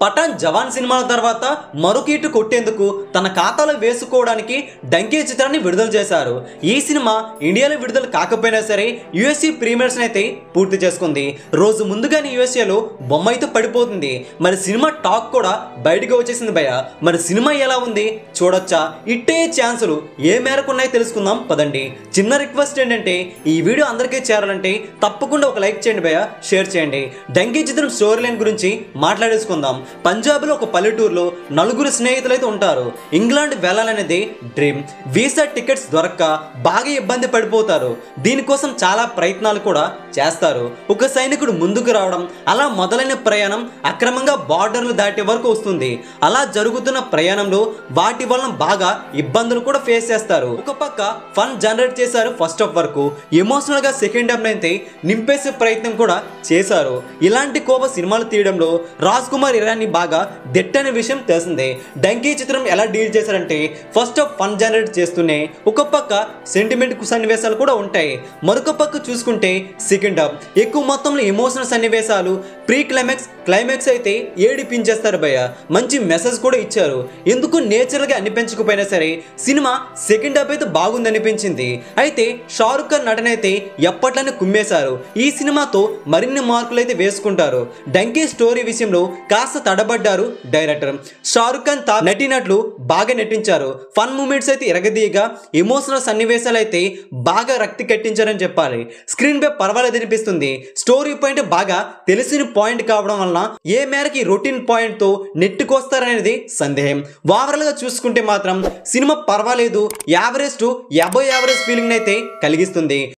పఠాన్ జవాన్ సినిమాల తర్వాత మరొక హిట్ కొట్టేందుకు తన ఖాతాలో వేసుకోవడానికి డంకీ చిత్రాన్ని విడుదల చేశారు. ఈ సినిమా ఇండియాలో విడుదల కాకపోయినా సరే యుఎస్ఏ ప్రీమియర్స్ అయితే పూర్తి చేసుకుంది. రోజు ముందుగానే యుఎస్ఏలో బొమ్మ అయితే పడిపోతుంది. మరి సినిమా టాక్ కూడా బయటకు వచ్చేసింది భయ్య. మరి సినిమా ఎలా ఉంది చూడొచ్చా? ఇట్టే ఛాన్సులు ఏ మేరకు ఉన్నాయో తెలుసుకుందాం పదండి. చిన్న రిక్వెస్ట్ ఏంటంటే ఈ వీడియో అందరికీ చేరాలంటే తప్పకుండా ఒక లైక్ చేయండి భయ్య, షేర్ చేయండి. డంకీ చిత్రం స్టోరీ లైన్ గురించి మాట్లాడేసుకుందాం. పంజాబ్లో ఒక పల్లెటూరులో నలుగురు స్నేహితులు అయితే ఉంటారు. ఇంగ్లాండ్ వెళ్ళాలనేది డ్రీమ్. వీసా టికెట్స్ దొరక్క బాగా ఇబ్బంది పడిపోతారు. దీనికోసం చాలా ప్రయత్నాలు కూడా చేస్తారు. ఒక సైనికుడు ముందుకు రావడం, అలా మొదలైన ప్రయాణం అక్రమంగా బార్డర్లు దాటే వరకు వస్తుంది. అలా జరుగుతున్న ప్రయాణంలో వాటి వలన బాగా ఇబ్బందులు కూడా ఫేస్ చేస్తారు. ఒక పక్క ఫన్ జనరేట్ చేశారు ఫస్ట్ హాఫ్ వరకు. ఎమోషనల్ గా సెకండ్ హాఫ్ అయితే నింపేసే ప్రయత్నం కూడా చేశారు. ఇలాంటి కోప సినిమాలు తీయడంలో రాజ్ కుమార్ ఇరానీ బాగా దిట్టనే విషయం తెలిసిందే. డంకీ చిత్రం ఎలా డీల్ చేశారంటే ఫస్ట్ హాఫ్ ఫన్ జనరేట్ చేస్తూనే ఒక పక్క సెంటిమెంట్ సన్నివేశాలు కూడా ఉంటాయి. మరొక పక్క చూసుకుంటే సెకండ్ హాఫ్ ఎక్కువ మొత్తంలో ఎమోషనల్ సన్నివేశాలు, ప్రీ క్లైమాక్స్ అయితే ఏడిపించేస్తారు భయ్య. మంచి మెసేజ్ కూడా ఇచ్చారు. ఎందుకు నేచురల్ గా అనిపించకపోయినా సరే సినిమా సెకండ్ హాఫ్ అయితే బాగుంది అనిపించింది. అయితే షారుఖ్ ఖాన్ నటన అయితే ఎప్పట్లనే కుమ్మేశారు. ఈ సినిమాతో మరిన్ని మార్కులు అయితే వేసుకుంటారు. డంకీ స్టోరీ విషయంలో కాస్త తడబడ్డారు డైరెక్టర్. షారుఖ్ ఖాన్ నటినట్లు బాగా నటించారు. ఫన్ మూమెంట్స్ అయితే ఎరగదీయగా, ఎమోషనల్ సన్నివేశాలు అయితే బాగా రక్తి కట్టించారని చెప్పాలి. స్క్రీన్ పై పర్వాలేదు అనిపిస్తుంది. స్టోరీ పాయింట్ బాగా తెలిసిన పాయింట్ కావడం వలన ఏ మేరకి రొటీన్ పాయింట్ తో నెట్టుకొస్తారనేది సందేహం. ఓవరాల్ గా చూసుకుంటే మాత్రం సినిమా పర్వాలేదు, average to above average feeling అయితే కలిగిస్తుంది.